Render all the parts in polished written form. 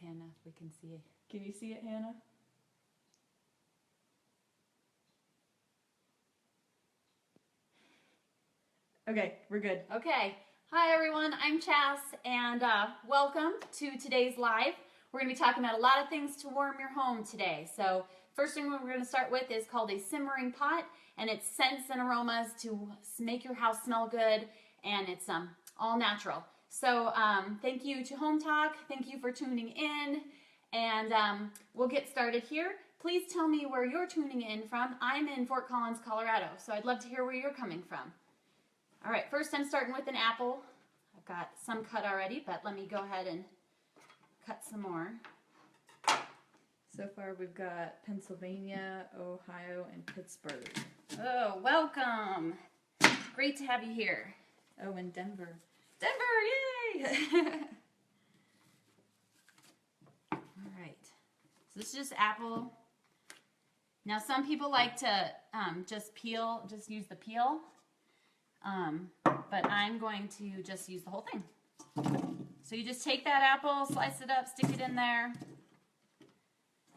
Hannah if we can see it. Can you see it, Hannah? Okay, we're good. Okay. Hi, everyone. I'm Chas, and welcome to today's live. We're going to be talking about a lot of things to warm your home today. So first thing we're going to start with is called a simmering pot, and it's scents and aromas to make your house smell good, and it's all natural. So thank you to Home Talk. Thank you for tuning in, and we'll get started here. Please tell me where you're tuning in from. I'm in Fort Collins, Colorado, so I'd love to hear where you're coming from. All right, first I'm starting with an apple. I've got some cut already, but let me go ahead and cut some more. So far we've got Pennsylvania, Ohio, and Pittsburgh. Oh, welcome. Great to have you here. Oh, and Denver. Denver, yay! All right, so this is just apple. Now some people like to just use the peel. But I'm going to just use the whole thing. So you just take that apple, slice it up, stick it in there.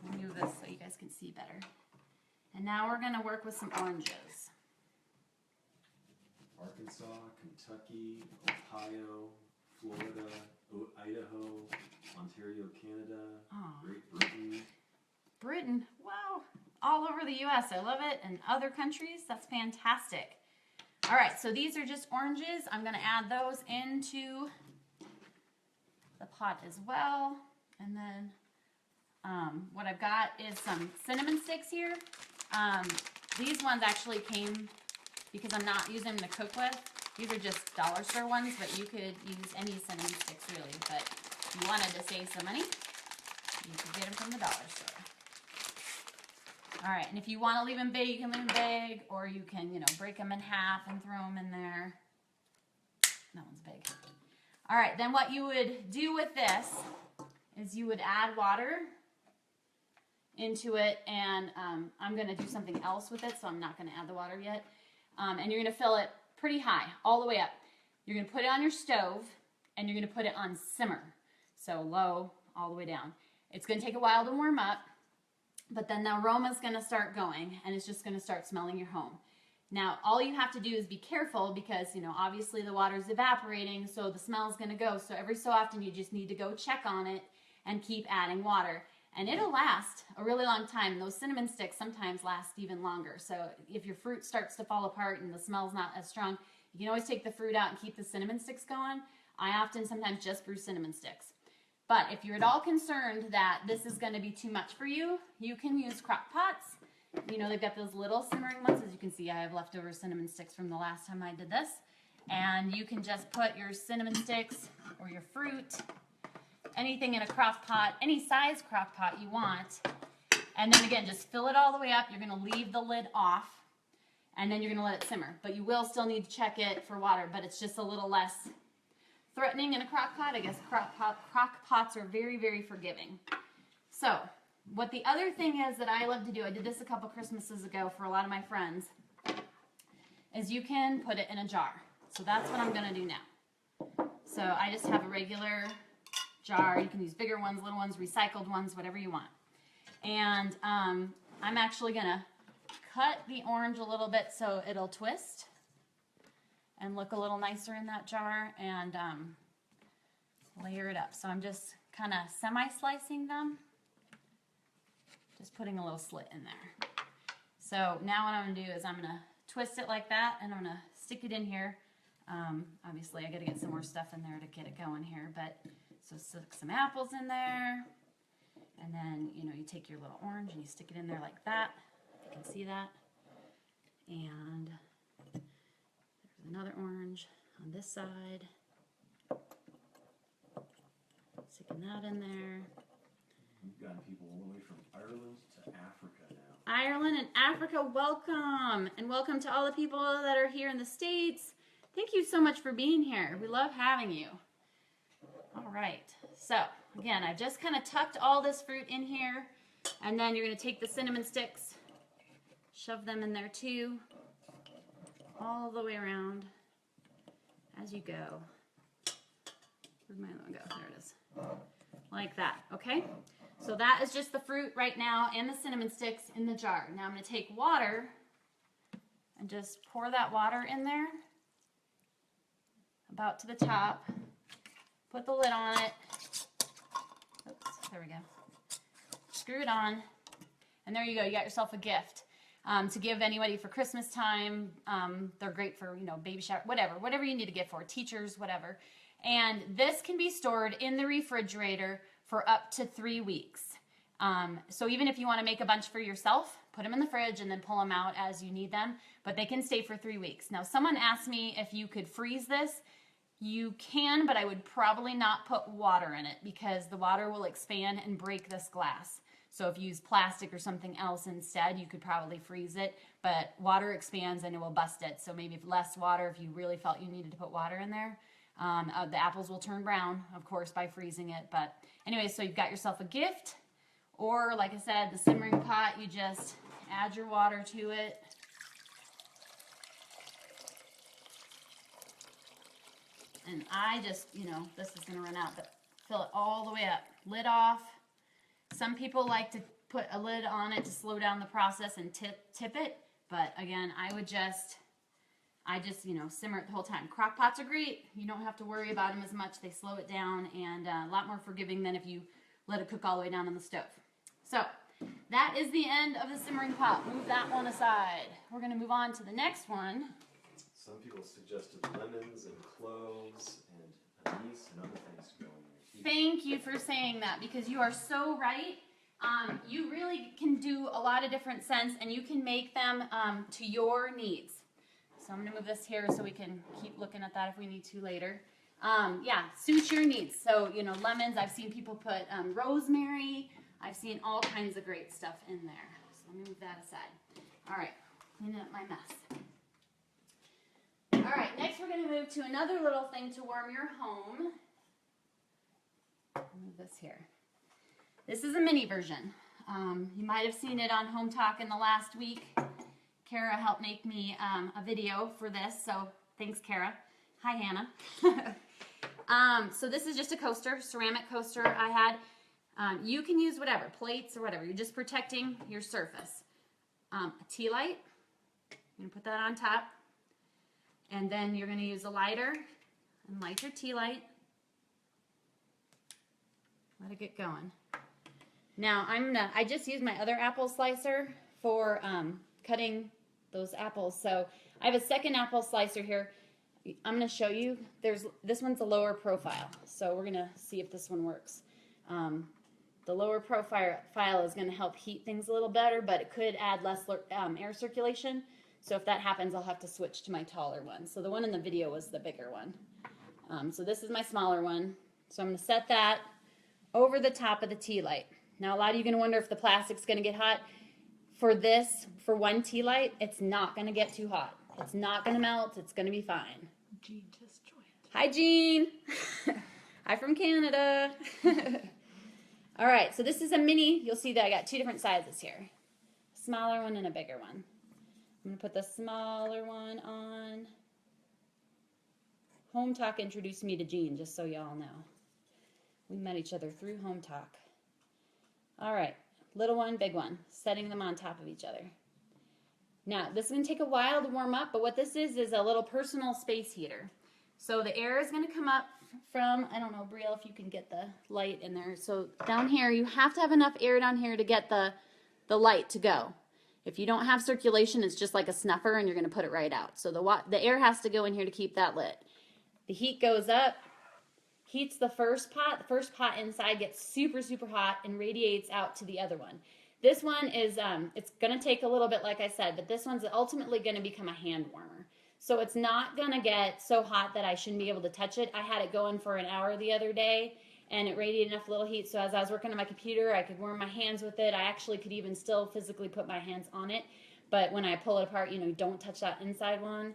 Move this so you guys can see better. And now we're going to work with some oranges. Arkansas, Kentucky, Ohio, Florida, Idaho, Ontario, Canada, Great Britain. Britain, wow. All over the U.S. I love it. And other countries, that's fantastic. All right, so these are just oranges. I'm going to add those into the pot as well. And then what I've got is some cinnamon sticks here. These ones actually came because I'm not using them to cook with. These are just dollar store ones, but you could use any cinnamon sticks really. But if you wanted to save some money, you could get them from the dollar store. All right, and if you want to leave them big, you can leave them big, or you can, break them in half and throw them in there. That one's big. All right, then what you would do with this is you would add water into it, and I'm going to do something else with it, so I'm not going to add the water yet. And you're going to fill it pretty high, all the way up. You're going to put it on your stove, and you're going to put it on simmer, so low all the way down. It's going to take a while to warm up. But then the aroma is going to start going, and it's just going to start smelling your home. Now, all you have to do is be careful because, obviously the water is evaporating, so the smell is going to go. So every so often you just need to go check on it and keep adding water. And it'll last a really long time. Those cinnamon sticks sometimes last even longer. So if your fruit starts to fall apart and the smell's not as strong, you can always take the fruit out and keep the cinnamon sticks going. I often sometimes just brew cinnamon sticks. But if you're at all concerned that this is going to be too much for you, you can use crock pots. They've got those little simmering ones. As you can see, I have leftover cinnamon sticks from the last time I did this. And you can just put your cinnamon sticks or your fruit, anything in a crock pot, any size crock pot you want. And then again, just fill it all the way up. You're going to leave the lid off, and then you're going to let it simmer. But you will still need to check it for water, but it's just a little less threatening in a crock pot. I guess crock pots are very, very forgiving. So what the other thing is that I love to do, I did this a couple Christmases ago for a lot of my friends, is you can put it in a jar. So that's what I'm going to do now. So I just have a regular jar. You can use bigger ones, little ones, recycled ones, whatever you want. And I'm actually going to cut the orange a little bit so it'll twist and look a little nicer in that jar, and layer it up. So I'm just kind of semi-slicing them, just putting a little slit in there. So now what I'm going to do is I'm going to twist it like that, and I'm going to stick it in here. Obviously I got to get some more stuff in there to get it going here, but so stick some apples in there, and then you take your little orange and you stick it in there like that. You can see that. And another orange on this side. Sticking that in there. We've got people all the way from Ireland to Africa now. Ireland and Africa, welcome. And welcome to all the people that are here in the States. Thank you so much for being here. We love having you. All right. So, again, I've just kind of tucked all this fruit in here. And then you're going to take the cinnamon sticks, shove them in there too, all the way around as you go. Where'd my other one go? There it is. like that, okay? So that is just the fruit right now and the cinnamon sticks in the jar. Now I'm going to take water and just pour that water in there, about to the top. Put the lid on it. Oops, there we go. Screw it on. And there you go. You got yourself a gift to give anybody for Christmas time. They're great for, you know, baby shower, whatever you need to get for teachers, whatever. And this can be stored in the refrigerator for up to 3 weeks. So even if you want to make a bunch for yourself, put them in the fridge and then pull them out as you need them. But they can stay for 3 weeks. Now, someone asked me if you could freeze this. You can, but I would probably not put water in it because the water will expand and break this glass. So if you use plastic or something else instead, you could probably freeze it, but water expands and it will bust it. So maybe less water if you really felt you needed to put water in there. The apples will turn brown, of course, by freezing it. But anyway, so you've got yourself a gift, or like I said, the simmering pot, you just add your water to it. And I just, you know, this is going to run out, but fill it all the way up. Lid off. Some people like to put a lid on it to slow down the process and tip it. But again, I just, you know, simmer it the whole time. Crock pots are great. You don't have to worry about them as much. They slow it down and a lot more forgiving than if you let it cook all the way down on the stove. So that is the end of the simmering pot. Move that one aside. We're going to move on to the next one. Some people suggested lemons and cloves and anise and other things to go in your tea. Thank you for saying that because you are so right. You really can do a lot of different scents and you can make them to your needs. So I'm going to move this here so we can keep looking at that if we need to later. Yeah, suit your needs. So, you know, lemons, I've seen people put rosemary. I've seen all kinds of great stuff in there. So let me move that aside. All right, cleaning up my mess. All right, next we're going to move to another little thing to warm your home. Move this here. This is a mini version. You might have seen it on Home Talk in the last week. Kara helped make me a video for this, so thanks, Kara. Hi, Hannah. So this is just a coaster, ceramic coaster I had. You can use whatever, plates or whatever. You're just protecting your surface. A tea light. You're going to put that on top. And then you're going to use a lighter and light your tea light. Let it get going. Now I just used my other apple slicer for cutting those apples. So I have a second apple slicer here. I'm going to show you. This one's a lower profile. So we're going to see if this one works. The lower profile is going to help heat things a little better, but it could add less air circulation. So if that happens, I'll have to switch to my taller one. So the one in the video was the bigger one. So this is my smaller one. So I'm going to set that over the top of the tea light. Now, a lot of you are going to wonder if the plastic's going to get hot. For this, for one tea light, it's not going to get too hot. It's not going to melt. It's going to be fine. Jean just joined. Hi, Jean. Hi from Canada. All right, so this is a mini. You'll see that I got two different sizes here. A smaller one and a bigger one. I'm going to put the smaller one on. Home Talk introduced me to Jean, just so y'all know. We met each other through Home Talk. All right, little one, big one, setting them on top of each other. Now, this is going to take a while to warm up, but what this is a little personal space heater. So the air is going to come up from, I don't know, Brielle, if you can get the light in there. So down here, you have to have enough air down here to get the light to go. If you don't have circulation, it's just like a snuffer and you're going to put it right out. So the air has to go in here to keep that lit. The heat goes up, heats the first pot. The first pot inside gets super, super hot and radiates out to the other one. This one is, it's going to take a little bit, like I said, but this one's ultimately going to become a hand warmer. So it's not going to get so hot that I shouldn't be able to touch it. I had it going for an hour the other day, and it radiated enough little heat, so as I was working on my computer, I could warm my hands with it. I actually could even still physically put my hands on it, but when I pull it apart, you know, don't touch that inside one.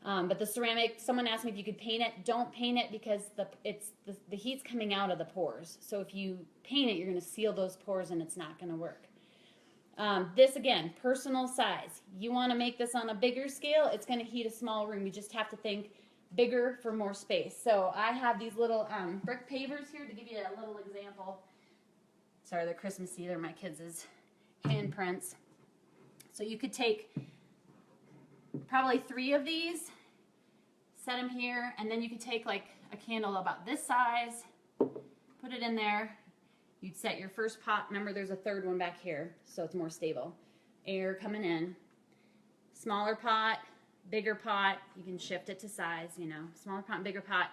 But the ceramic, someone asked me if you could paint it. Don't paint it because the heat's coming out of the pores. So if you paint it, you're going to seal those pores, and it's not going to work. This, again, personal size. You want to make this on a bigger scale, it's going to heat a small room. You just have to think bigger for more space. So I have these little brick pavers here to give you a little example. Sorry, they're Christmassy. They're my kids' handprints. So you could take probably 3 of these, set them here, and then you could take like a candle about this size, put it in there. You'd set your first pot. Remember, there's a third one back here, so it's more stable. Air coming in. Smaller pot, bigger pot. You can shift it to size, you know. Smaller pot, bigger pot.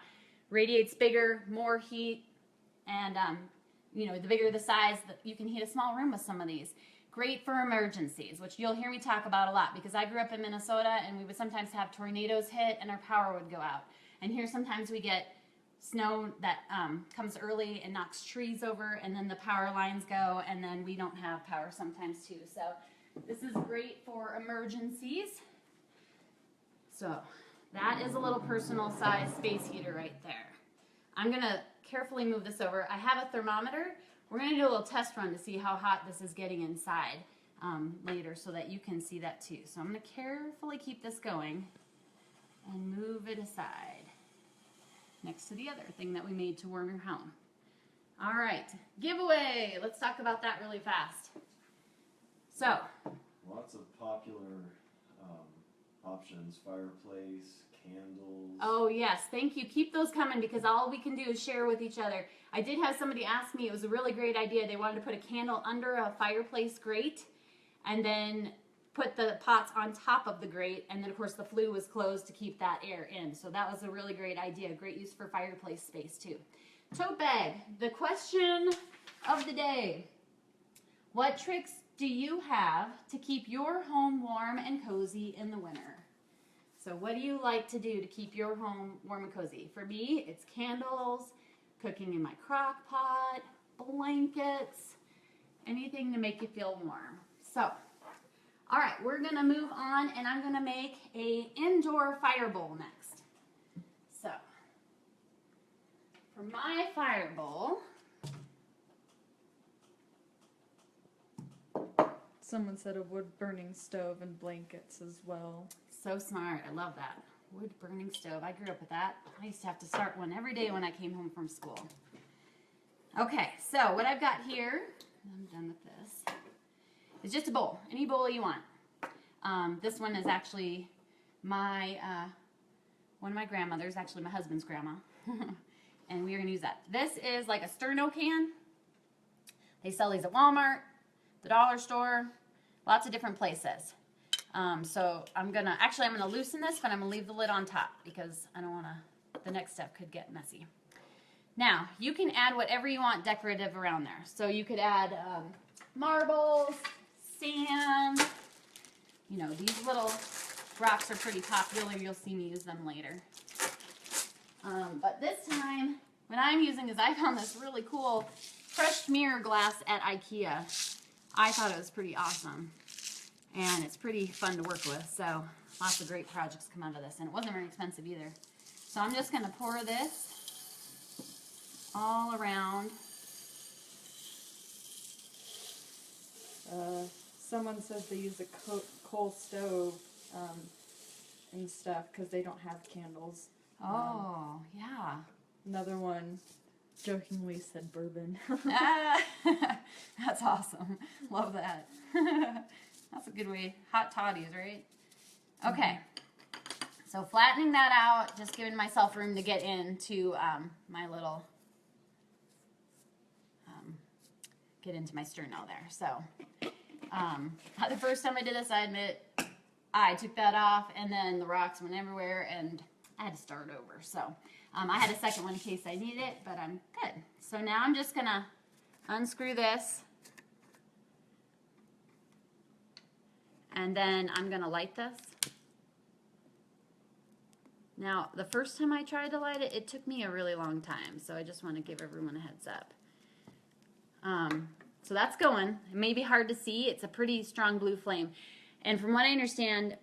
Radiates bigger, more heat, and you know, the bigger the size, you can heat a small room with some of these. Great for emergencies, which you'll hear me talk about a lot because I grew up in Minnesota and we would sometimes have tornadoes hit and our power would go out. And here sometimes we get snow that comes early and knocks trees over, and then the power lines go, and then we don't have power sometimes too. So this is great for emergencies. So that is a little personal size space heater right there. I'm gonna carefully move this over. I have a thermometer. We're gonna do a little test run to see how hot this is getting inside later so that you can see that too. So I'm gonna carefully keep this going and move it aside next to the other thing that we made to warm your home. All right, giveaway. Let's talk about that really fast. So, Lots of popular options: fireplace, candles. oh yes, thank you. Keep those coming because all we can do is share with each other. I did have somebody ask me, it was a really great idea. They wanted to put a candle under a fireplace grate and then put the pots on top of the grate, and then of course the flue was closed to keep that air in. So that was a really great idea. Great use for fireplace space too. Tote bag, the question of the day. What tricks do you have to keep your home warm and cozy in the winter? So what do you like to do to keep your home warm and cozy? For me, it's candles, cooking in my crock pot, blankets, anything to make you feel warm. So, all right, we're gonna move on, and I'm gonna make a indoor fire bowl next. So, for my fire bowl, Someone said a wood-burning stove and blankets as well. so smart, I love that. Wood burning stove, I grew up with that. I used to have to start one every day when I came home from school. Okay, so what I've got here, I'm done with this, is just a bowl, any bowl you want. This one is actually my, one of my grandmothers, actually my husband's grandma, and we're gonna use that. This is like a sterno can. They sell these at Walmart, the dollar store, lots of different places. So I'm gonna loosen this, but I'm gonna leave the lid on top because I don't wanna, the next step could get messy. Now, you can add whatever you want decorative around there. So you could add marbles, sand, you know, these little rocks are pretty popular. You'll see me use them later. But this time, what I'm using is I found this really cool crushed mirror glass at IKEA. I thought it was pretty awesome. And it's pretty fun to work with. So lots of great projects come out of this. And it wasn't very expensive either. So I'm just going to pour this all around. Someone says they use a coal stove and stuff because they don't have candles. Oh, yeah. Another one jokingly said bourbon. Ah, that's awesome. Love that. That's a good way. Hot toddies, right? Okay. So flattening that out, just giving myself room to get into my little, get into my sterno there. So the first time I did this, I admit, I took that off and then the rocks went everywhere and I had to start over. So I had a second one in case I needed it, but I'm good. So now I'm just going to unscrew this. And then I'm going to light this. Now, the first time I tried to light it, it took me a really long time. So I just want to give everyone a heads up. So that's going. It may be hard to see. It's a pretty strong blue flame. And from what I understand,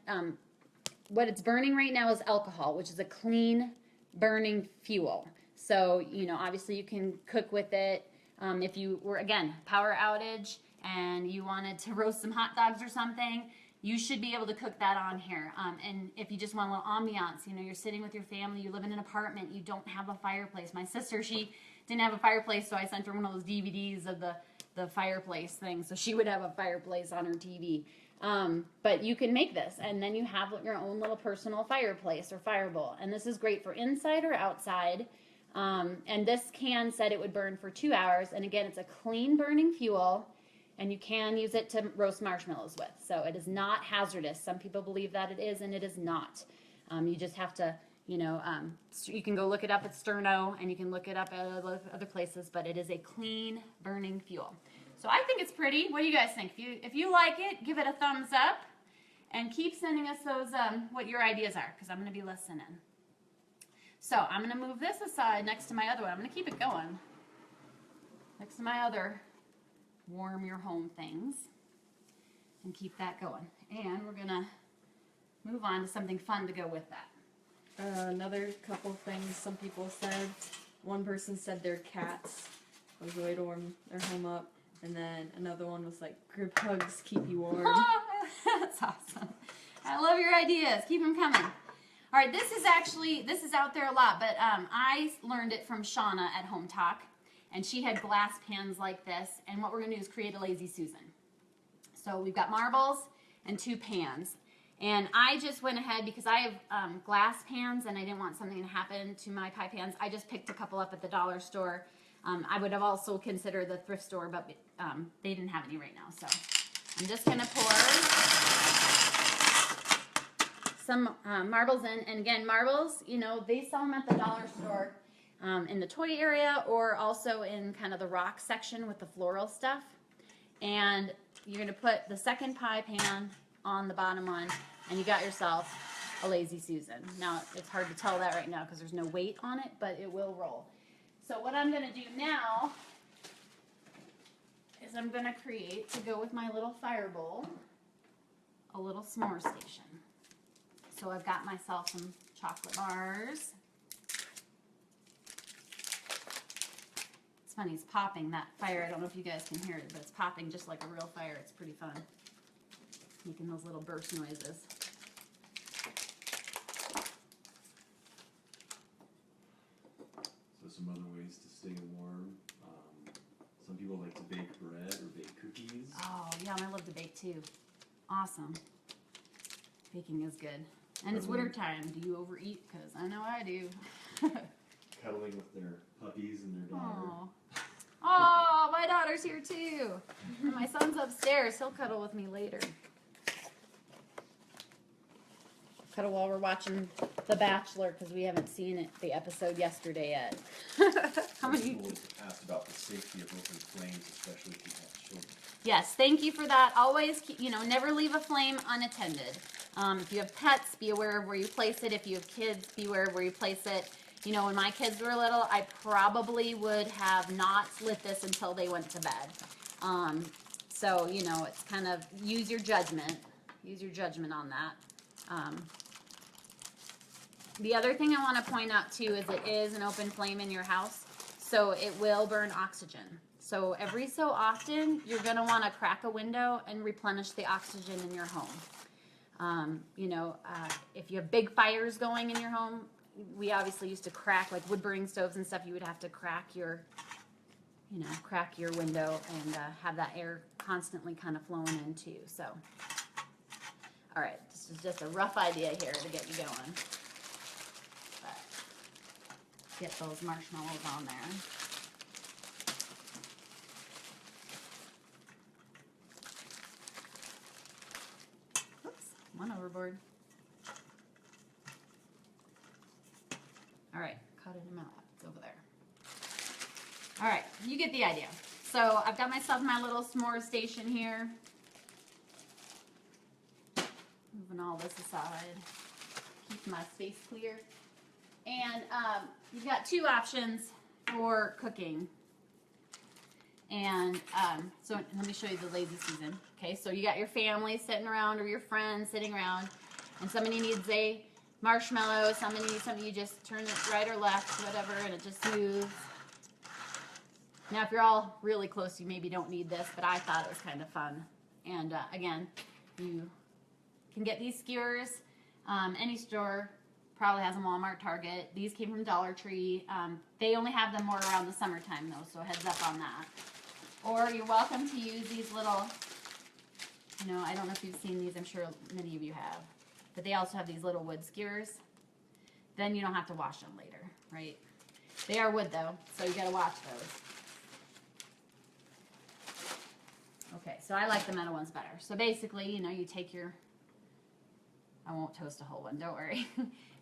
what it's burning right now is alcohol, which is a clean burning fuel. So, you know, obviously you can cook with it. If you were, again, power outage and you wanted to roast some hot dogs or something, you should be able to cook that on here. And if you just want a little ambiance, you know, you're sitting with your family, you live in an apartment, you don't have a fireplace. My sister, she didn't have a fireplace, so I sent her one of those DVDs of the fireplace thing, so she would have a fireplace on her TV. But you can make this, and then you have your own little personal fireplace or fire bowl. And this is great for inside or outside. And this can said it would burn for 2 hours. And again, it's a clean burning fuel, and you can use it to roast marshmallows with. So it is not hazardous. Some people believe that it is, and it is not. You just have to, you know, you can go look it up at Sterno, and you can look it up at other places, but it is a clean burning fuel. So I think it's pretty. What do you guys think? If you like it, give it a thumbs up, and keep sending us those, what your ideas are, because I'm going to be listening. So I'm going to move this aside next to my other one. I'm going to keep it going next to my other warm your home things, and keep that going. And we're going to move on to something fun to go with that. Another couple things some people said. One person said their cats was a way to warm their home up. And then another one was like, group hugs keep you warm. That's awesome. I love your ideas. Keep them coming. All right, this is out there a lot, but I learned it from Shauna at Home Talk, and she had glass pans like this, and what we're going to do is create a lazy Susan. So we've got marbles and 2 pans, and I just went ahead because I have glass pans, and I didn't want something to happen to my pie pans. I just picked a couple up at the dollar store. I would have also considered the thrift store, but they didn't have any right now, so I'm just going to pour some marbles in. And again, marbles, you know, they sell them at the dollar store in the toy area, or also in kind of the rock section with the floral stuff. And you're going to put the second pie pan on the bottom one, and you got yourself a lazy Susan. Now, it's hard to tell that right now because there's no weight on it, but it will roll. So what I'm going to do now is I'm going to create, to go with my little fire bowl, a little s'more station. So I've got myself some chocolate bars. It's funny, it's popping, that fire. I don't know if you guys can hear it, but it's popping just like a real fire. It's pretty fun. Making those little burst noises. So some other ways to stay warm. Some people like to bake bread or bake cookies. Oh, yeah, I love to bake too. Awesome. Baking is good. And it's winter time. Do you overeat? Because I know I do. Cuddling with their puppies and their daughter. Oh. Oh, my daughter's here too. And my son's upstairs. He'll cuddle with me later. Cuddle while we're watching The Bachelor, because we haven't seen the episode yesterday yet. How many? People asked about the safety of open flames, especially if you have children. Yes, thank you for that. Always, never leave a flame unattended. If you have pets, be aware of where you place it. If you have kids, be aware of where you place it. When my kids were little, I probably would have not lit this until they went to bed. So, it's kind of use your judgment. Use your judgment on that. The other thing I want to point out too is it is an open flame in your house, so it will burn oxygen. So every so often, you're going to want to crack a window and replenish the oxygen in your home. If you have big fires going in your home, we obviously used to crack, like wood burning stoves and stuff, you would have to crack your window and have that air constantly kind of flowing in too. So, all right, this is just a rough idea here to get you going. But get those marshmallows on there. Oops, one overboard. All right, cut it in half. It's over there. All right, you get the idea. So I've got myself my little s'more station here. Moving all this aside. Keep my space clear. And you've got 2 options for cooking. And so let me show you the lazy Susan. Okay, so you got your family sitting around or your friends sitting around, and somebody needs a marshmallow, somebody needs something, you just turn it right or left, whatever, and it just moves. Now, if you're all really close, you maybe don't need this, but I thought it was kind of fun. And again, you can get these skewers. Any store probably has them, Walmart, Target. These came from Dollar Tree. They only have them more around the summertime though, so heads up on that. Or you're welcome to use these little, you know, I don't know if you've seen these, I'm sure many of you have. But they also have these little wood skewers. Then you don't have to wash them later, right? They are wood though, so you gotta watch those. Okay, so I like the metal ones better. So basically, you know, you take your, I won't toast a whole one, don't worry.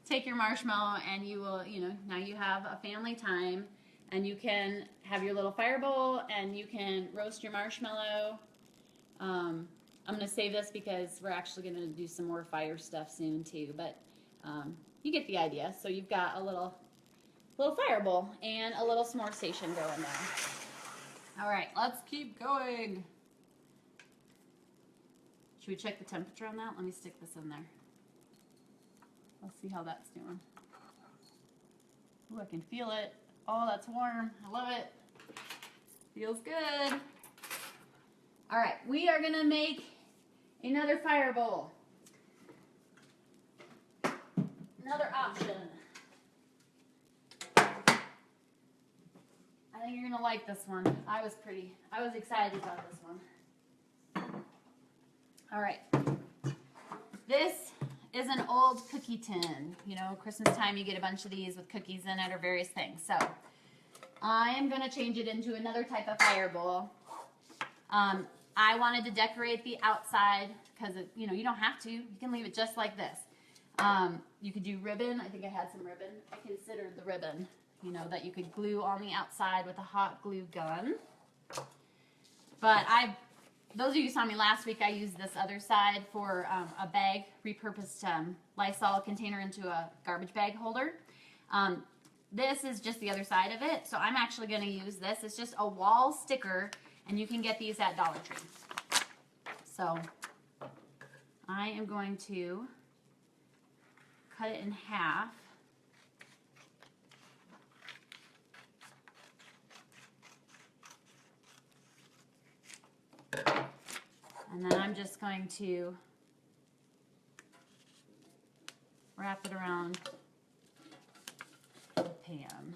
Take your marshmallow and you will, you know, now you have a family time and you can have your little fire bowl and you can roast your marshmallow. I'm gonna save this because we're actually gonna do some more fire stuff soon too, but you get the idea. So you've got a little fire bowl and a little s'more station going there. All right, let's keep going. Should we check the temperature on that? Let me stick this in there. Let's see how that's doing. Ooh, I can feel it. Oh, that's warm. I love it. Feels good. All right, we are gonna make another fire bowl. Another option. I think you're gonna like this one. I was excited about this one. All right, this is an old cookie tin. You know, Christmas time you get a bunch of these with cookies in it or various things. So I am gonna change it into another type of fire bowl. I wanted to decorate the outside because, you know, you don't have to. You can leave it just like this. You could do ribbon. I think I had some ribbon. I considered the ribbon, you know, that you could glue on the outside with a hot glue gun. But those of you who saw me last week, I used this other side for a bag, repurposed Lysol container into a garbage bag holder. This is just the other side of it, so I'm actually going to use this. It's just a wall sticker, and you can get these at Dollar Tree. So I am going to cut it in half. And then I'm just going to wrap it around the pan.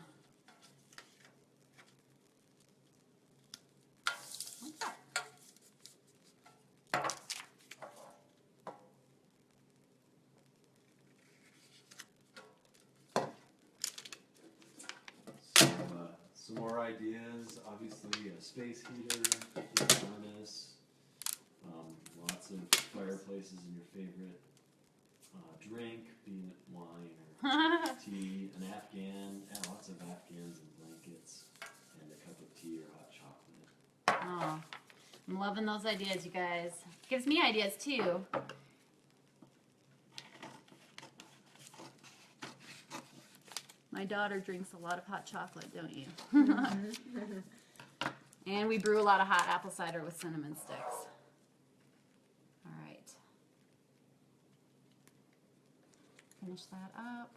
Like that. Some more ideas. Obviously, a space heater, a furnace. Lots of fireplaces in your favorite drink, being it wine or tea, an Afghan, lots of Afghans and blankets, and a cup of tea or hot chocolate. Oh, I'm loving those ideas, you guys. Gives me ideas too. My daughter drinks a lot of hot chocolate, don't you? And we brew a lot of hot apple cider with cinnamon sticks. All right. Finish that up.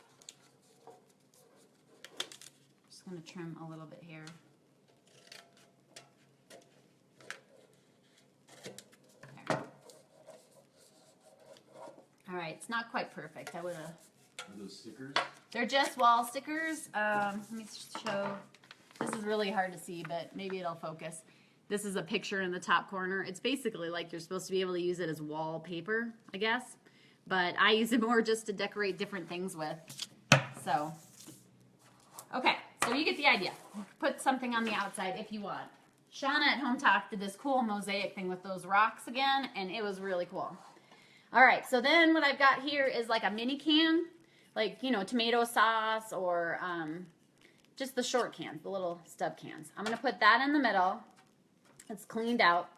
Just going to trim a little bit here. There. All right, it's not quite perfect. I would have. Are those stickers? They're just wall stickers. Let me show. This is really hard to see, but maybe it'll focus. This is a picture in the top corner. It's basically like you're supposed to be able to use it as wallpaper, I guess. But I use it more just to decorate different things with. So, okay. So you get the idea. Put something on the outside if you want. Shauna at Home Talk did this cool mosaic thing with those rocks again, and it was really cool. All right. So then what I've got here is like a mini can. Like, you know, tomato sauce or just the short cans, the little stub cans. I'm going to put that in the middle. It's cleaned out.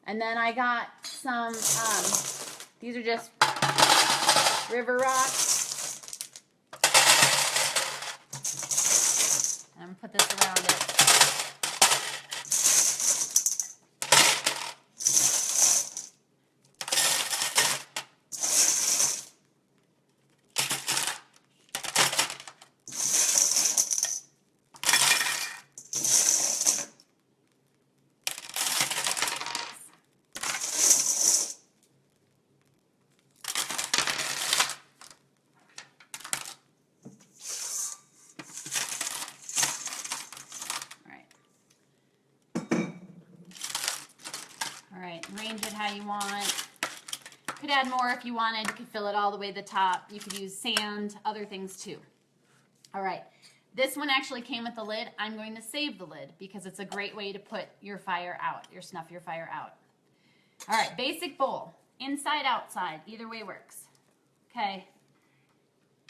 And then I got some, these are just river rocks. And I'm going to put this around it. how you want. Could add more if you wanted. You could fill it all the way to the top. You could use sand, other things too. All right, this one actually came with the lid. I'm going to save the lid because it's a great way to put your fire out, snuff your fire out. All right, basic bowl, inside, outside, either way works. Okay,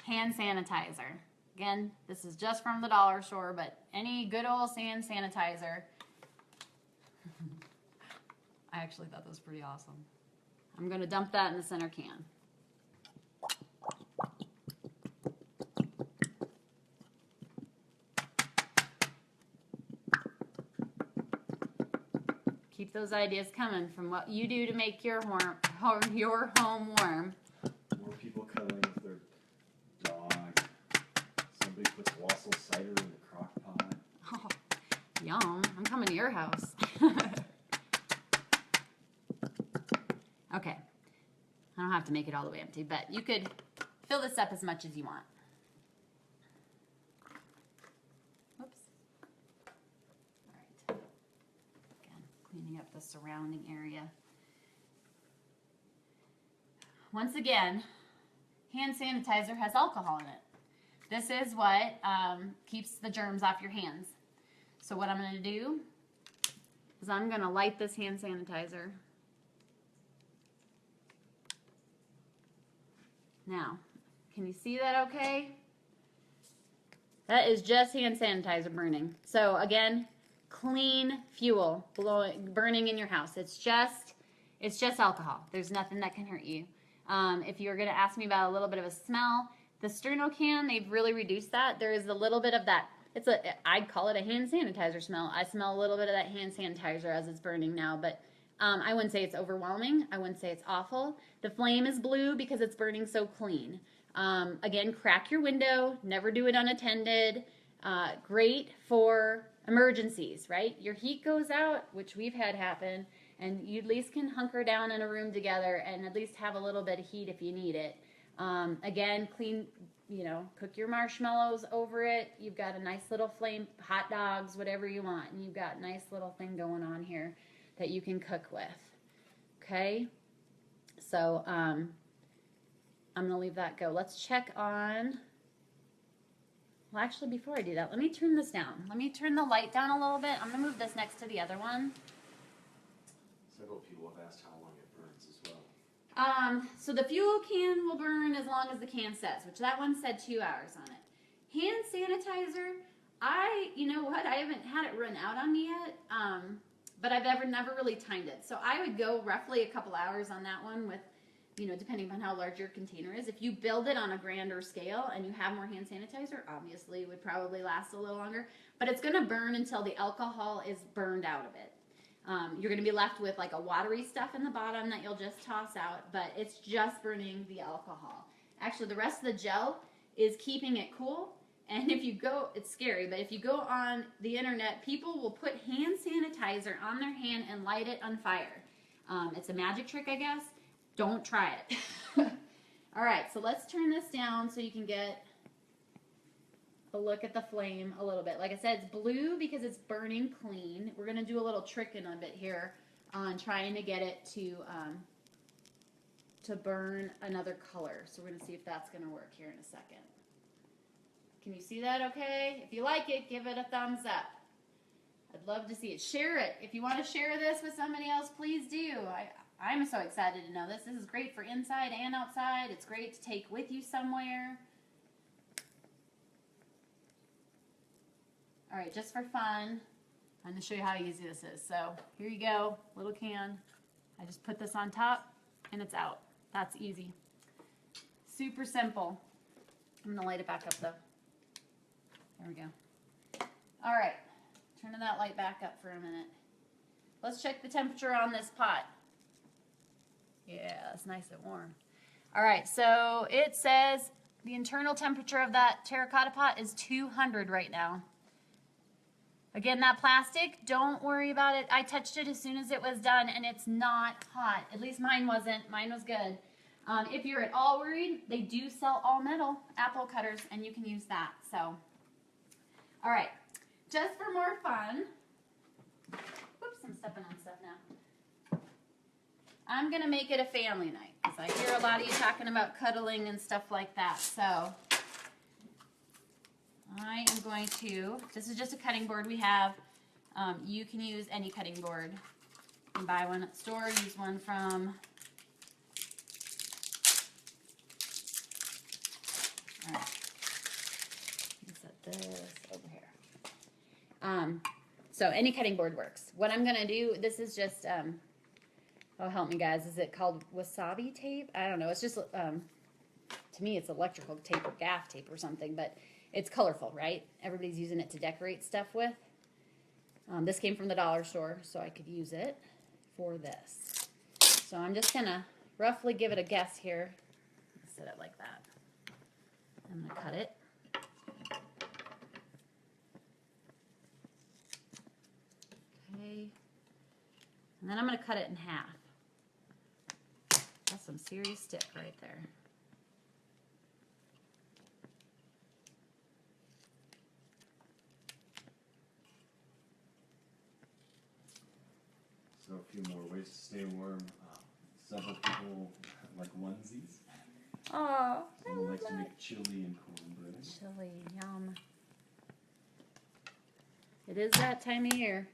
hand sanitizer. Again, this is just from the dollar store, but any good old hand sanitizer. I actually thought that was pretty awesome. I'm going to dump that in the center can. Keep those ideas coming from what you do to make your home warm. More people cuddling with their dog. Somebody puts wassail cider in the crock pot. Oh, yum. I'm coming to your house. Okay. I don't have to make it all the way empty, but you could fill this up as much as you want. Whoops. All right. Again, cleaning up the surrounding area. Once again, hand sanitizer has alcohol in it. This is what keeps the germs off your hands. So what I'm going to do is I'm going to light this hand sanitizer. Now, can you see that okay? That is just hand sanitizer burning. So again, clean fuel burning in your house. It's just alcohol. There's nothing that can hurt you. If you're going to ask me about a little bit of a smell, the Sterno can, they've really reduced that. There is a little bit of that. I'd call it a hand sanitizer smell. I smell a little bit of that hand sanitizer as it's burning now, but I wouldn't say it's overwhelming. I wouldn't say it's awful. The flame is blue because it's burning so clean. Again, crack your window. Never do it unattended. Great for emergencies, right? Your heat goes out, which we've had happen, and you at least can hunker down in a room together and at least have a little bit of heat if you need it. Again, clean, cook your marshmallows over it. You've got a nice little flame, hot dogs, whatever you want, and you've got a nice little thing going on here that you can cook with. Okay, so I'm gonna leave that go. Let's check on, well, actually before I do that, let me turn this down. Let me turn the light down a little bit. I'm gonna move this next to the other one. Several people have asked how long it burns as well. So the fuel can will burn as long as the can says, which that one said 2 hours on it. Hand sanitizer, you know what, I haven't had it run out on me yet. But I've never really timed it. So I would go roughly a couple hours on that one with, depending on how large your container is. If you build it on a grander scale and you have more hand sanitizer, obviously it would probably last a little longer. But it's going to burn until the alcohol is burned out of it. You're going to be left with like a watery stuff in the bottom that you'll just toss out, but it's just burning the alcohol. Actually, the rest of the gel is keeping it cool. And if you go, it's scary, but if you go on the internet, people will put hand sanitizer on their hand and light it on fire. It's a magic trick, I guess. Don't try it. All right, so let's turn this down so you can get a look at the flame a little bit. Like I said, it's blue because it's burning clean. We're going to do a little trick in a bit here on trying to get it to burn another color. So we're going to see if that's going to work here in a second. Can you see that okay? If you like it, give it a thumbs up. I'd love to see it. Share it. If you want to share this with somebody else, please do. I'm so excited to know this. This is great for inside and outside. It's great to take with you somewhere. All right, just for fun, I'm going to show you how easy this is. So here you go, little can. I just put this on top and it's out. That's easy. Super simple. I'm going to light it back up though. There we go. All right, turning that light back up for a minute. Let's check the temperature on this pot. Yeah, it's nice and warm. All right, so it says the internal temperature of that terracotta pot is 200 right now. Again, that plastic, don't worry about it. I touched it as soon as it was done and it's not hot. At least mine wasn't. Mine was good. If you're at all worried, they do sell all metal apple cutters and you can use that. So, all right, just for more fun. Whoops, I'm stepping on stuff now. I'm going to make it a family night because I hear a lot of you talking about cuddling and stuff like that. So I am going to, this is just a cutting board we have. You can use any cutting board. You can buy one at the store, use one from, all right, set this over here. So any cutting board works. What I'm going to do, this is just, oh, help me guys, is it called wasabi tape? I don't know, it's just, to me it's electrical tape or gaff tape or something, but it's colorful, right? Everybody's using it to decorate stuff with. This came from the dollar store, so I could use it for this. So I'm just gonna roughly give it a guess here. Set it like that. I'm gonna cut it. Okay. And then I'm gonna cut it in half. That's some serious stick right there. So a few more ways to stay warm. Several people like onesies. Oh, Someone likes to make chili and cornbread. chili, yum. It is that time of year.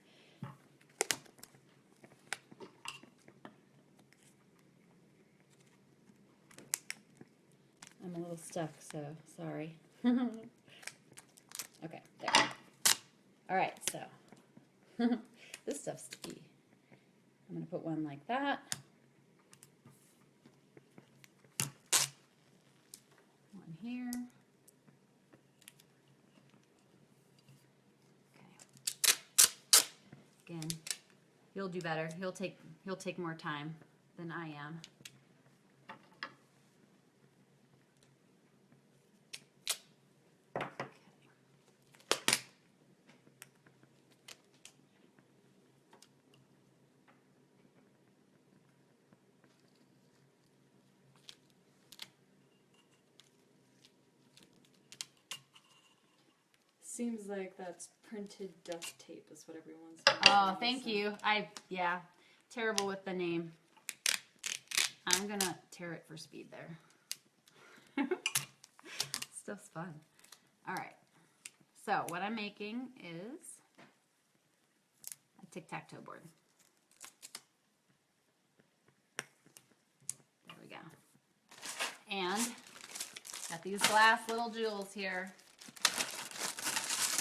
I'm a little stuck, so sorry. Okay, there. All right, so this stuff's sticky. I'm gonna put one like that. One here. Okay. Again, you'll do better. He'll take more time than I am. Seems like that's printed duct tape is what everyone's doing. Oh, thank you. Yeah, terrible with the name. I'm gonna tear it for speed there. Stuff's fun. All right. So what I'm making is a tic-tac-toe board. There we go. And got these glass little jewels here.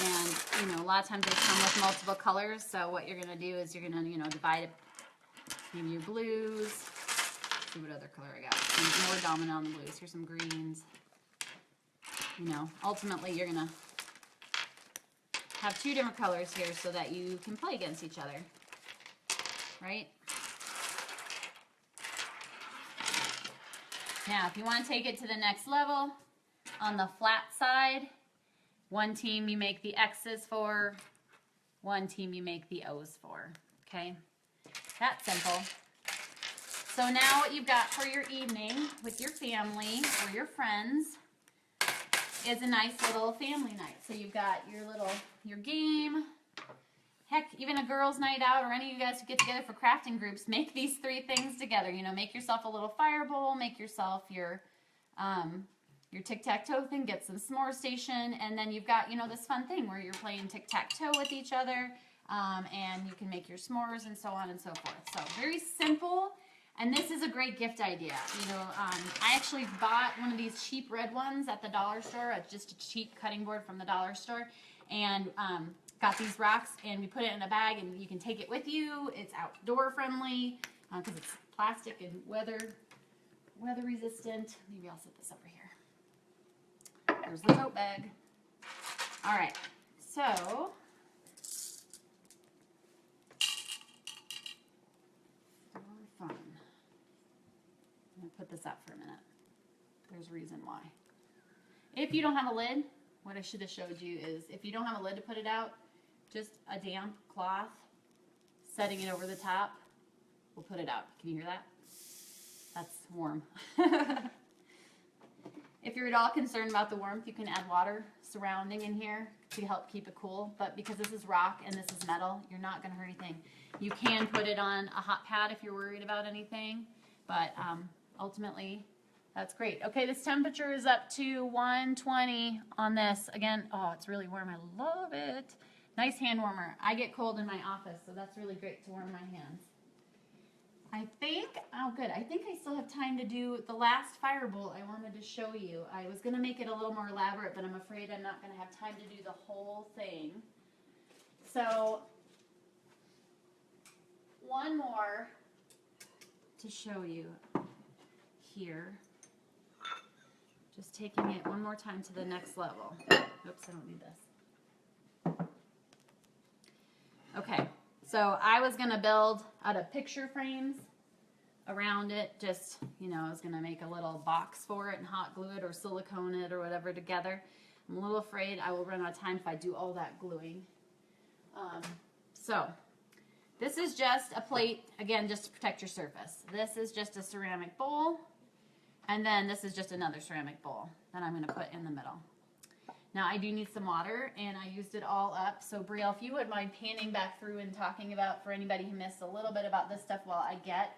And, you know, a lot of times they come with multiple colors, so what you're going to do is you're going to, you know, divide it, maybe your blues. Let's see what other color I got. Some more dominant on the blues. Here's some greens. You know, ultimately you're going to have two different colors here so that you can play against each other, right? Now, if you want to take it to the next level, on the flat side, one team you make the X's for, one team you make the O's for, okay? That's simple. So now what you've got for your evening with your family or your friends is a nice little family night. So you've got your game, heck, even a girls' night out, or any of you guys who get together for crafting groups, make these three things together. You know, make yourself a little fire bowl, make yourself your tic-tac-toe thing, get some s'more station, and then you've got, you know, this fun thing where you're playing tic-tac-toe with each other, and you can make your s'mores and so on and so forth. So very simple, and this is a great gift idea. You know, I actually bought one of these cheap red ones at the dollar store, just a cheap cutting board from the dollar store, and got these rocks, and we put it in a bag, and you can take it with you. It's outdoor friendly because it's plastic and weather resistant. Maybe I'll set this over here. There's the tote bag. All right, so for fun, I'm gonna put this up for a minute. There's a reason why. If you don't have a lid, what I should have showed you is if you don't have a lid to put it out, just a damp cloth, setting it over the top, will put it out. Can you hear that? That's warm. If you're at all concerned about the warmth, you can add water surrounding in here to help keep it cool. But because this is rock and this is metal, you're not going to hurt anything. You can put it on a hot pad if you're worried about anything. But ultimately, that's great. Okay, this temperature is up to 120 on this. Again, oh, it's really warm. I love it. Nice hand warmer. I get cold in my office, so that's really great to warm my hands. I think, oh good, I think I still have time to do the last fire bowl I wanted to show you. I was going to make it a little more elaborate, but I'm afraid I'm not going to have time to do the whole thing. So, one more to show you here. Just taking it one more time to the next level. Oops, I don't need this. Okay. So I was going to build out of picture frames around it. Just, you know, I was going to make a little box for it and hot glue it or silicone it or whatever together. I'm a little afraid I will run out of time if I do all that gluing. So this is just a plate, again, just to protect your surface. This is just a ceramic bowl. And then this is just another ceramic bowl that I'm going to put in the middle. Now I do need some water, and I used it all up. So Brielle, if you would mind panning back through and talking about, for anybody who missed a little bit about this stuff while I get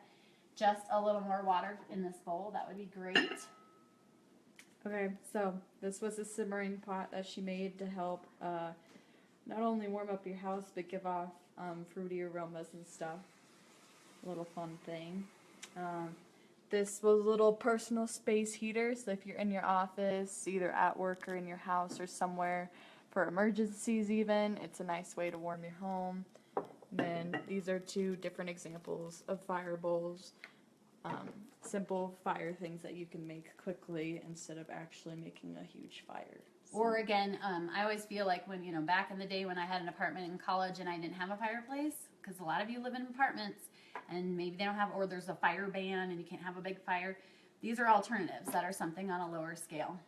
just a little more water in this bowl, that would be great. Okay, so this was a simmering pot that she made to help not only warm up your house, but give off fruity aromas and stuff. A little fun thing. This was a little personal space heater, so if you're in your office, either at work or in your house or somewhere for emergencies even, it's a nice way to warm your home. And then these are two different examples of fire bowls. Simple fire things that you can make quickly instead of actually making a huge fire. So. Or again, I always feel like when, you know, back in the day when I had an apartment in college and I didn't have a fireplace, because a lot of you live in apartments, and maybe they don't have, or there's a fire ban and you can't have a big fire. These are alternatives that are something on a lower scale.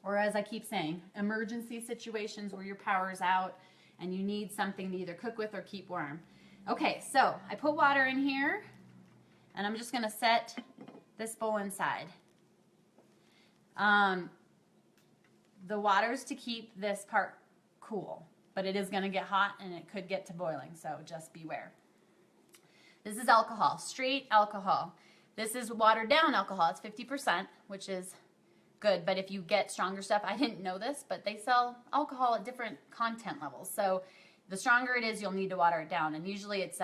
Or as I keep saying, emergency situations where your power's out and you need something to either cook with or keep warm. Okay, so I put water in here and I'm just going to set this bowl inside. The water's to keep this part cool, but it is going to get hot and it could get to boiling, so just beware. This is alcohol, straight alcohol. This is watered down alcohol. It's 50%, which is good. But if you get stronger stuff, I didn't know this, but they sell alcohol at different content levels. So the stronger it is, you'll need to water it down. And usually it's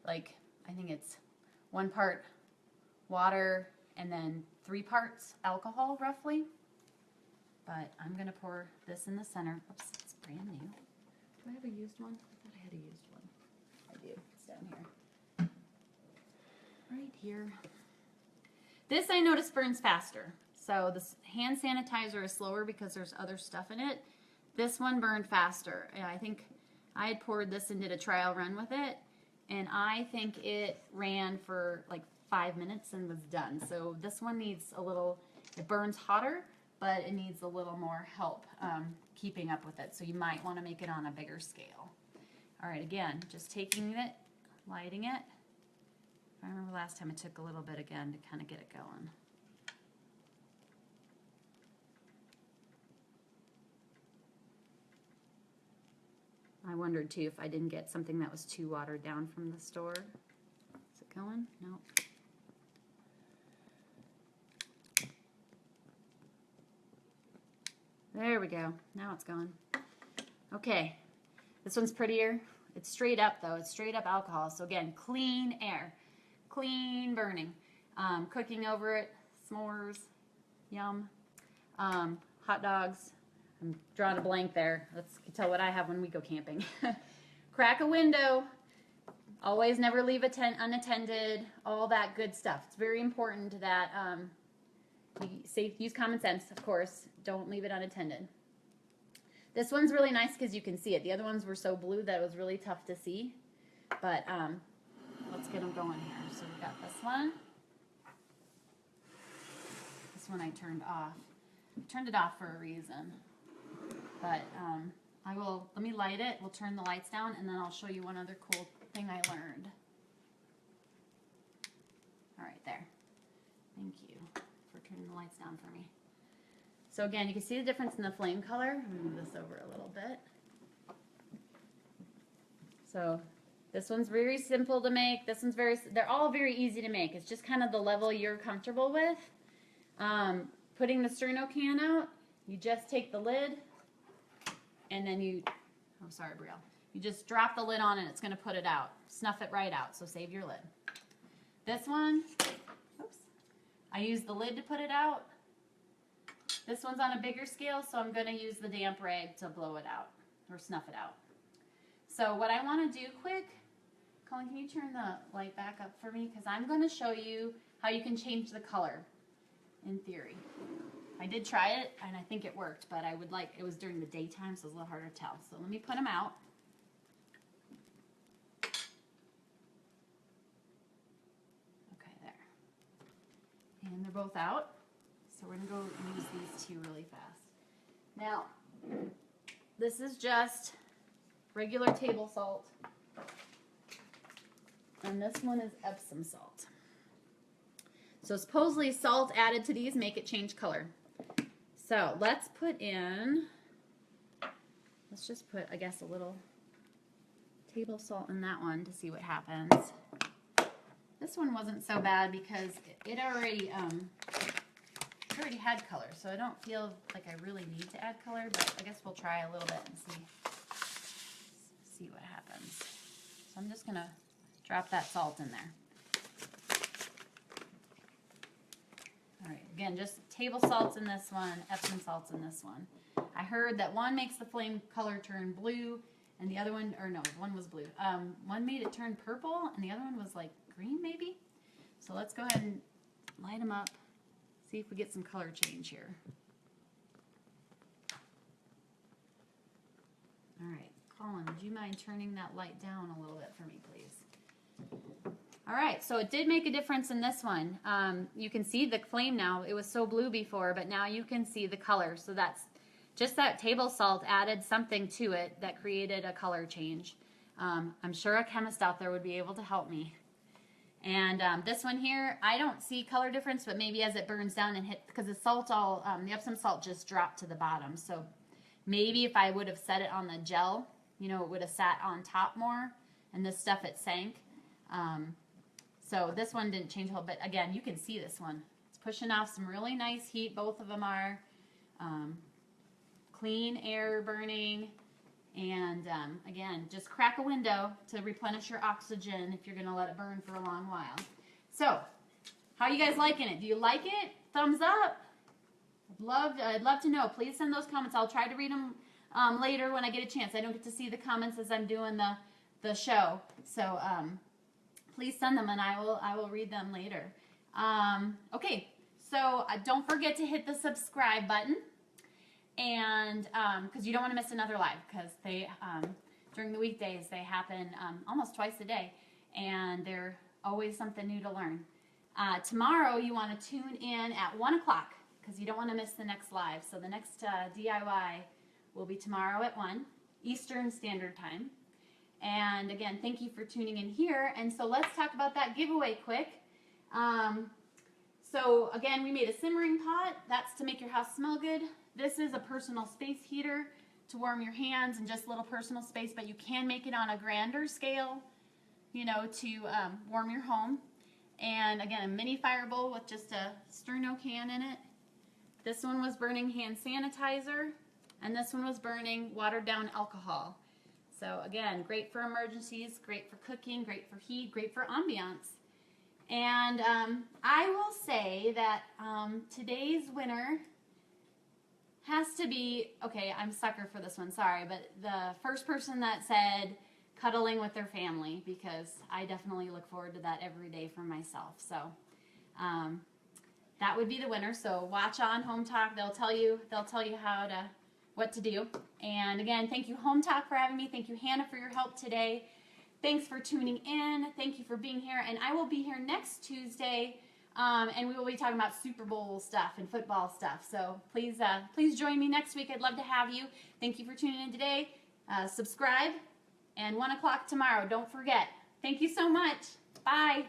like, I think it's 1 part water and then 3 parts alcohol roughly. But I'm going to pour this in the center. Oops, it's brand new. Do I have a used one? I thought I had a used one. I do. It's down here. Right here. This I noticed burns faster. So this hand sanitizer is slower because there's other stuff in it. This one burned faster. And I think I had poured this and did a trial run with it. And I think it ran for like 5 minutes and was done. So this one needs a little, it burns hotter, but it needs a little more help keeping up with it. So you might want to make it on a bigger scale. All right, again, just taking it, lighting it. I remember last time I took a little bit again to kind of get it going. I wondered too if I didn't get something that was too watered down from the store. Is it going? No. There we go. Now it's going. Okay. This one's prettier. It's straight up though. It's straight up alcohol. So again, clean air. Clean burning. Cooking over it. S'mores. Yum. Hot dogs. I'm drawing a blank there. Let's tell what I have when we go camping. Crack a window. Always never leave a tent unattended. All that good stuff. It's very important that use common sense, of course. Don't leave it unattended. This one's really nice because you can see it. The other ones were so blue that it was really tough to see. But let's get them going here. So we got this one. This one I turned off. I turned it off for a reason. But let me light it. We'll turn the lights down and then I'll show you one other cool thing I learned. All right, there. Thank you for turning the lights down for me. So again, you can see the difference in the flame color. I'm gonna move this over a little bit. So this one's very simple to make. This one's they're all very easy to make. It's just kind of the level you're comfortable with. Putting the sterno can out, you just take the lid and then you, oh sorry Brielle, you just drop the lid on and it's gonna put it out. Snuff it right out, so save your lid. This one, oops, I use the lid to put it out. This one's on a bigger scale, so I'm gonna use the damp rag to blow it out or snuff it out. So what I want to do quick, Colin, can you turn the light back up for me? Because I'm going to show you how you can change the color in theory. I did try it and I think it worked, but it was during the daytime, so it's a little harder to tell. So let me put them out. Okay, there. And they're both out. So we're going to go use these two really fast. Now, this is just regular table salt, and this one is Epsom salt. So supposedly salt added to these make it change color. So let's just put, I guess, a little table salt in that one to see what happens. This one wasn't so bad because it already had color, so I don't feel like I really need to add color, but I guess we'll try a little bit and see what happens. So I'm just gonna drop that salt in there. All right, again, just table salts in this one, Epsom salts in this one. I heard that one makes the flame color turn blue, and the other one, or no, one was blue. One made it turn purple, and the other one was like green, maybe. So let's go ahead and light them up, see if we get some color change here. All right. Colin, would you mind turning that light down a little bit for me, please? All right, so it did make a difference in this one. You can see the flame now. It was so blue before, but now you can see the color. So that's just that table salt added something to it that created a color change. I'm sure a chemist out there would be able to help me. And this one here, I don't see color difference, but maybe as it burns down and hit, because the salt the Epsom salt just dropped to the bottom. So maybe if I would have set it on the gel, you know, it would have sat on top more, and this stuff, it sank. So this one didn't change a whole bit. Again, you can see this one. It's pushing off some really nice heat. Both of them are clean air burning. And again, just crack a window to replenish your oxygen if you're going to let it burn for a long while. So, how are you guys liking it? Do you like it? Thumbs up. I'd love to know. Please send those comments. I'll try to read them later when I get a chance. I don't get to see the comments as I'm doing the show, so please send them and I will read them later. Okay, so don't forget to hit the subscribe button, and because you don't want to miss another live, because they during the weekdays they happen almost twice a day, and they're always something new to learn. Tomorrow you want to tune in at 1 o'clock because you don't want to miss the next live. So the next DIY will be tomorrow at 1 Eastern Standard Time. And again, thank you for tuning in here. And so let's talk about that giveaway quick. So again, we made a simmering pot. That's to make your house smell good. This is a personal space heater to warm your hands and just a little personal space, but you can make it on a grander scale, you know, to warm your home. And again, a mini fire bowl with just a sterno can in it. This one was burning hand sanitizer, and this one was burning watered down alcohol. So again, great for emergencies, great for cooking, great for heat, great for ambiance. And I will say that today's winner has to be, okay, I'm a sucker for this one, sorry, but the first person that said cuddling with their family, because I definitely look forward to that every day for myself. So that would be the winner. So watch on Home Talk. They'll tell you what to do. And again, thank you Home Talk for having me. Thank you Hannah for your help today. Thanks for tuning in. Thank you for being here. And I will be here next Tuesday, and we will be talking about Super Bowl stuff and football stuff. So please join me next week. I'd love to have you. Thank you for tuning in today. Subscribe, and 1 o'clock tomorrow. Don't forget. Thank you so much. Bye.